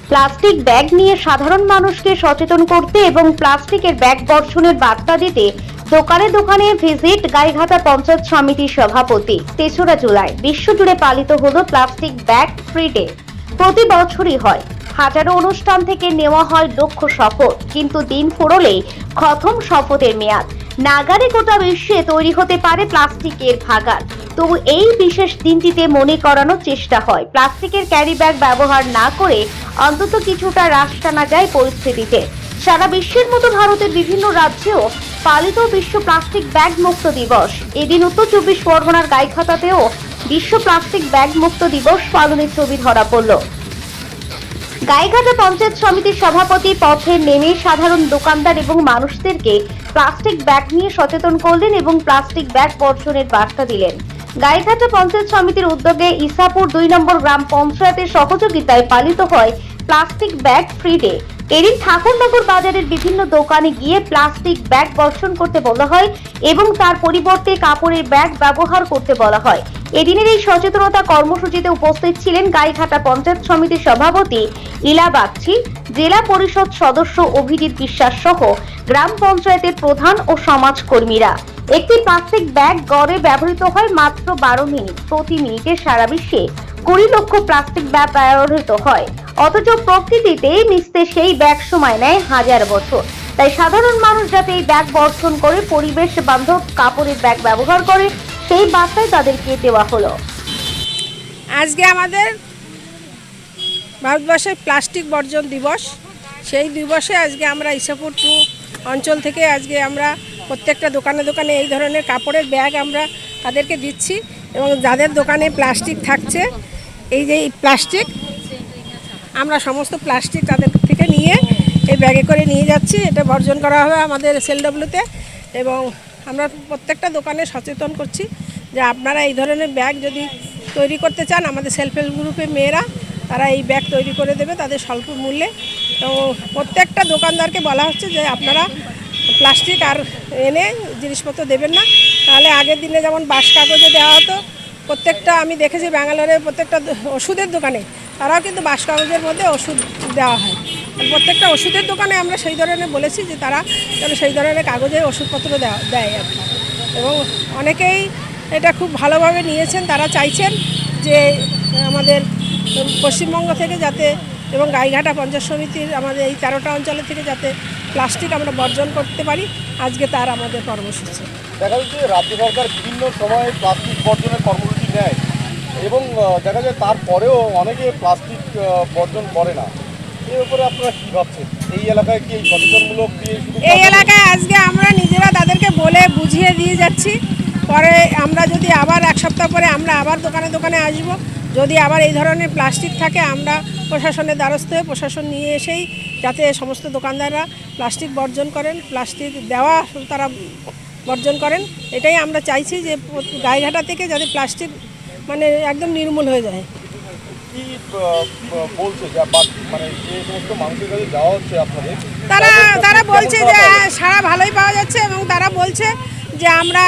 Plastic bag নিয়ে সাধারণ মানুষকে সচেতন করতে এবং প্লাস্টিকের ব্যাগ বর্জনের বার্তা দিতে দোকানে দোকানে ভিজিট গাইঘাটা পঞ্চায়েত সমিতির সভাপতি। ৩রা জুলাই বিশ্বজুড়ে পালিত হলো প্লাস্টিক ব্যাগ ফ্রি ডে। প্রতি বছরই হয়, হাজারো অনুষ্ঠান থেকে নেওয়া হয় লক্ষ শপথ, কিন্তু দিন ফুরলেই খতম শপথের মেয়াদ। নাগারে গোটা বিশ্বে তৈরি হতে পারে প্লাস্টিকের ভাগাড়, তবু এই বিশেষ দিনটিতে মনে করানোর চেষ্টা হয় প্লাস্টিকের ক্যারি ব্যাগ ব্যবহার না করে অন্তত কিছুটা হ্রাস টানা যায় পরিস্থিতিতে। সারা বিশ্বের মতো ভারতের বিভিন্ন রাজ্যেও পালিত বিশ্ব প্লাস্টিক ব্যাগ মুক্ত দিবস। এদিন উত্তর ২৪ পরগনার গাইঘাটাতেও বিশ্ব প্লাস্টিক ব্যাগ মুক্ত দিবস পালনের ছবি ধরা পড়ল। গাইঘাটা পঞ্চায়েত সমিতির সভাপতি পথে নেমে সাধারণ দোকানদার এবং মানুষদেরকে প্লাস্টিক ব্যাগ নিয়ে সচেতন করলেন এবং প্লাস্টিক ব্যাগ বর্জনের বার্তা দিলেন। গাইঘাটা পঞ্চায়েত সমিতির উদ্যোগে ইসাপুর ২ নম্বর গ্রাম পঞ্চায়েতের সহযোগিতায় পালিত হয় প্লাস্টিক ব্যাগ ফ্রি ডে। এদিন ঠাকুরনগর বাজারের বিভিন্ন দোকানে গিয়ে প্লাস্টিক ব্যাগ বর্জন করতে বলা হয় এবং তার পরিবর্তে কাপড়ের ব্যাগ ব্যবহার করতে বলা হয়। এদিনের এই সচেতনতা কর্মসূচিতে উপস্থিত ছিলেন গাইঘাটা পঞ্চায়েত সমিতির সভাপতি ইলা বাগচি, জেলা পরিষদ সদস্য অভিজিৎ বিশ্বাস সহ গ্রাম পঞ্চায়েতের প্রধান ও সমাজকর্মীরা। একটি প্লাস্টিক ব্যাগ গড়ে ব্যবহৃত হয় মাত্র 12 মিনিট। প্রতি মিনিটে সারা বিশ্বে 20 লক্ষ প্লাস্টিক ব্যাগ ব্যবহৃত হয়, অথচ প্রকৃতিতে মিশতে সেই ব্যাগ সময় নেয় হাজার বছর। তাই সাধারণ মানুষ যাতে এই ব্যাগ বর্জন করে পরিবেশ বান্ধব কাপড়ের ব্যাগ ব্যবহার করে, সেই বার্তাই তাদেরকে দেওয়া হলো। আজকে আমাদের ভারতবর্ষের প্লাস্টিক বর্জন দিবস। সেই দিবসে আজকে আমরা ইসাপুর 2 অঞ্চল থেকে আজকে আমরা প্রত্যেকটা দোকানে দোকানে এই ধরনের কাপড়ের ব্যাগ আমরা তাদেরকে দিচ্ছি এবং যাদের দোকানে প্লাস্টিক থাকছে, এই যে প্লাস্টিক আমরা সমস্ত প্লাস্টিক তাদের থেকে নিয়ে এই ব্যাগে করে নিয়ে যাচ্ছি। এটা বর্জন করা হবে আমাদের SLWতে এবং আমরা প্রত্যেকটা দোকানে সচেতন করছি যে আপনারা এই ধরনের ব্যাগ যদি তৈরি করতে চান, আমাদের সেলফ হেল্প গ্রুপের মেয়েরা তারা এই ব্যাগ তৈরি করে দেবে তাদের স্বল্প মূল্যে। তো প্রত্যেকটা দোকানদারকে বলা হচ্ছে যে আপনারা প্লাস্টিক আর এনে জিনিসপত্র দেবেন না। তাহলে আগের দিনে যেমন বাঁশ কাগজে দেওয়া হতো, প্রত্যেকটা আমি দেখেছি ব্যাঙ্গালোরে প্রত্যেকটা ওষুধের দোকানে তারাও কিন্তু বাঁশ কাগজের মধ্যে ওষুধ দেওয়া হয়। প্রত্যেকটা ওষুধের দোকানে আমরা সেই ধরনের বলেছি যে তারা যেন সেই ধরনের কাগজে ওষুধপত্র দেয় আর কি। এবং অনেকেই এটা খুব ভালোভাবে নিয়েছেন, তারা চাইছেন যে আমাদের পশ্চিমবঙ্গ থেকে যাতে এবং গাইঘাটা পঞ্চায়েত সমিতির আমাদের এই 13টা অঞ্চলের থেকে যাতে প্লাস্টিক আমরা বর্জন করতে পারি, আজকে তার আমাদের কর্মসূচি। দেখা যাচ্ছে রাজ্য সরকার বিভিন্ন সময়ে প্লাস্টিক বর্জনের কর্মসূচি নেয় এবং দেখা যায় তারপরেও অনেকে প্লাস্টিক বর্জন করে না। এর উপরে আপনারা কী ভাবছেন? এই এলাকায় কি এই সচেতনমূলক দিয়ে এই এলাকায় আজকে আমরা নিজেরা তাদেরকে বলে বুঝিয়ে দিয়ে যাচ্ছি। পরে আমরা যদি আবার 1 সপ্তাহ পরে আমরা আবার দোকানে দোকানে আসব, যদি আবার এই ধরনের প্লাস্টিক থাকে আমরা প্রশাসনের দ্বারস্থ হয়ে প্রশাসন নিয়ে এসেই যাতে সমস্ত দোকানদাররা প্লাস্টিক বর্জন করেন, প্লাস্টিক দেওয়া তারা বর্জন করেন। এটাই আমরা চাইছি যে গাইঘাটা থেকে যাতে প্লাস্টিক মানে একদম নির্মূল হয়ে যায়। কি বলছে যে মানে যে সমস্ত মানুষের কাছে যাওয়া হচ্ছে আপনাদের, তারা বলছে যে সারা ভালোই পাওয়া যাচ্ছে এবং তারা বলছে যে আমরা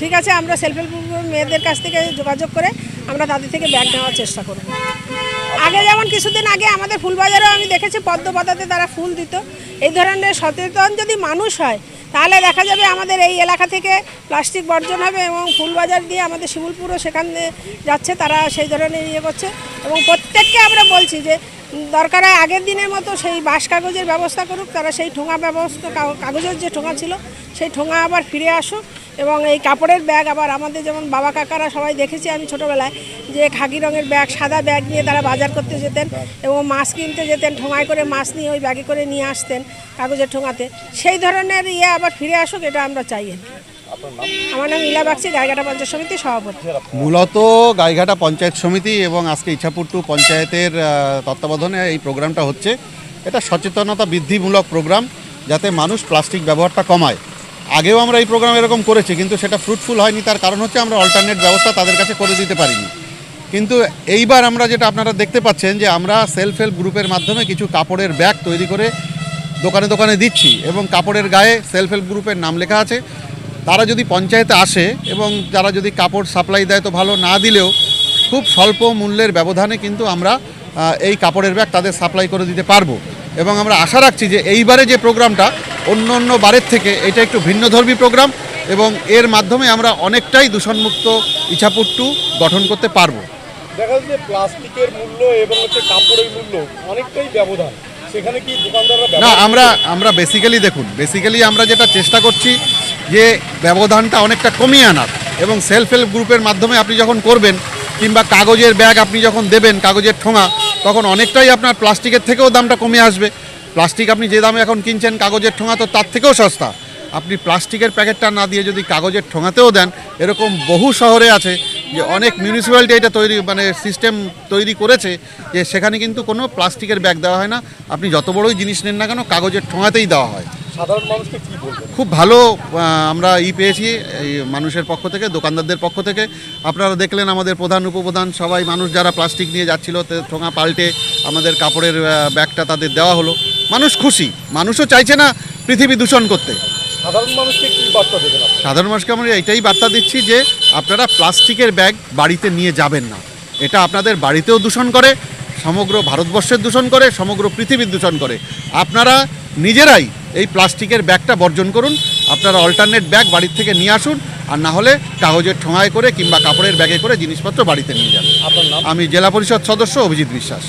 ঠিক আছে, আমরা সেলফ হেল্প মেয়েদের কাছ থেকে যোগাযোগ করে আমরা তাদের থেকে ব্যাগ নেওয়ার চেষ্টা করব। আগে যেমন কিছুদিন আগে আমাদের ফুলবাজারেও আমি দেখেছি পদ্মপাতাতে তারা ফুল দিত। এই ধরনের সচেতন যদি মানুষ হয় তাহলে দেখা যাবে আমাদের এই এলাকা থেকে প্লাস্টিক বর্জন হবে এবং ফুলবাজার দিয়ে আমাদের শিমুলপুরও সেখানে যাচ্ছে, তারা সেই ধরনের ইয়ে করছে। এবং প্রত্যেককে আমরা বলছি যে দরকার হয় আগের দিনের মতো সেই বাঁশ কাগজের ব্যবস্থা করুক, তারা সেই ঠোঙা ব্যবস্থা কাগজের যে ঠোঙা ছিল সেই ঠোঙা আবার ফিরে আসুক এবং এই কাপড়ের ব্যাগ আবার আমাদের যেমন বাবা কাকারা সবাই দেখেছি আমি ছোটোবেলায় যে খাকি রঙের ব্যাগ, সাদা ব্যাগ নিয়ে তারা বাজার করতে যেতেন এবং মাছ কিনতে যেতেন, ঠোঙায় করে মাছ নিয়ে ওই ব্যাগে করে নিয়ে আসতেন কাগজের ঠোঙাতে। সেই ধরনের ইয়ে আবার ফিরে আসুক, এটা আমরা চাই। আমার নাম ইলা বাগচি, গাইঘাটা পঞ্চায়েত সমিতির সভাপতি। মূলত গাইঘাটা পঞ্চায়েত সমিতি এবং আজকে ইছাপুর 2 পঞ্চায়েতের তত্ত্বাবধানে এই প্রোগ্রামটা হচ্ছে। এটা সচেতনতা বৃদ্ধিমূলক প্রোগ্রাম যাতে মানুষ প্লাস্টিক ব্যবহারটা কমায়। আগেও আমরা এই প্রোগ্রাম এরকম করেছি, কিন্তু সেটা ফ্রুটফুল হয়নি। তার কারণ হচ্ছে আমরা অল্টারনেট ব্যবস্থা তাদের কাছে করে দিতে পারিনি। কিন্তু এইবার আমরা যেটা আপনারা দেখতে পাচ্ছেন যে আমরা সেলফ হেল্প গ্রুপের মাধ্যমে কিছু কাপড়ের ব্যাগ তৈরি করে দোকানে দোকানে দিচ্ছি এবং কাপড়ের গায়ে সেলফ হেল্প গ্রুপের নাম লেখা আছে। তারা যদি পঞ্চায়েতে আসে এবং যারা যদি কাপড় সাপ্লাই দেয় তো ভালো, না দিলেও খুব স্বল্প মূল্যের ব্যবধানে কিন্তু আমরা এই কাপড়ের ব্যাগ তাদের সাপ্লাই করে দিতে পারবো। এবং আমরা আশা রাখছি যে এইবারে যে প্রোগ্রামটা অন্য অন্য বারের থেকে এটা একটু ভিন্নধর্মী প্রোগ্রাম এবং এর মাধ্যমে আমরা অনেকটাই দূষণমুক্ত ইছাপুর 2 গঠন করতে পারবো। দেখা যাচ্ছে যে প্লাস্টিকের মূল্য এবং হচ্ছে কাপড়ের মূল্য অনেকটাই ব্যবধান, সেখানে কি দোকানদাররা না, আমরা বেসিক্যালি আমরা যেটা চেষ্টা করছি যে ব্যবধানটা অনেকটা কমিয়ে আনার, এবং সেলফ হেল্প গ্রুপের মাধ্যমে আপনি যখন করবেন কিংবা কাগজের ব্যাগ আপনি যখন দেবেন, কাগজের ঠোঙা, তখন অনেকটাই আপনার প্লাস্টিকের থেকেও দামটা কমে আসবে। প্লাস্টিক আপনি যে দামে এখন কিনছেন কাগজের ঠোঙা তো তার থেকেও সস্তা। আপনি প্লাস্টিকের প্যাকেটটা না দিয়ে যদি কাগজের ঠোঙাতেও দেন, এরকম বহু শহরে আছে যে অনেক মিউনিসিপ্যালিটি এটা সিস্টেম তৈরি করেছে যে সেখানে কিন্তু কোনো প্লাস্টিকের ব্যাগ দেওয়া হয় না, আপনি যত বড়ই জিনিস নেন না কেন কাগজের ঠোঙাতেই দেওয়া হয়। সাধারণ মানুষকে কি বলবেন? খুব ভালো আমরা পেয়েছি এই মানুষের পক্ষ থেকে, দোকানদারদের পক্ষ থেকে। আপনারা দেখলেন আমাদের প্রধান উপপ্রধান সবাই মানুষ যারা প্লাস্টিক নিয়ে যাচ্ছিল ঠোঙা পাল্টে আমাদের কাপড়ের ব্যাগটা তাদের দেওয়া হলো। মানুষ খুশি, মানুষও চাইছে না পৃথিবী দূষণ করতে। সাধারণ মানুষকে কি বার্তা দেবেন আপনি? সাধারণ মানুষকে আমরা এটাই বার্তা দিচ্ছি যে আপনারা প্লাস্টিকের ব্যাগ বাড়িতে নিয়ে যাবেন না। এটা আপনাদের বাড়িতেও দূষণ করে, সমগ্র ভারতবর্ষের দূষণ করে, সমগ্র পৃথিবীর দূষণ করে। আপনারা নিজেরাই এই প্লাস্টিকের ব্যাগটা বর্জন করুন, আপনারা অল্টারনেট ব্যাগ বাড়ির থেকে নিয়ে আসুন, আর না হলে কাগজের ঠোঙায় করে কিংবা কাপড়ের ব্যাগে করে জিনিসপত্র বাড়িতে নিয়ে যান। আপনার নাম? আমি জেলা পরিষদ সদস্য অভিজিৎ বিশ্বাস।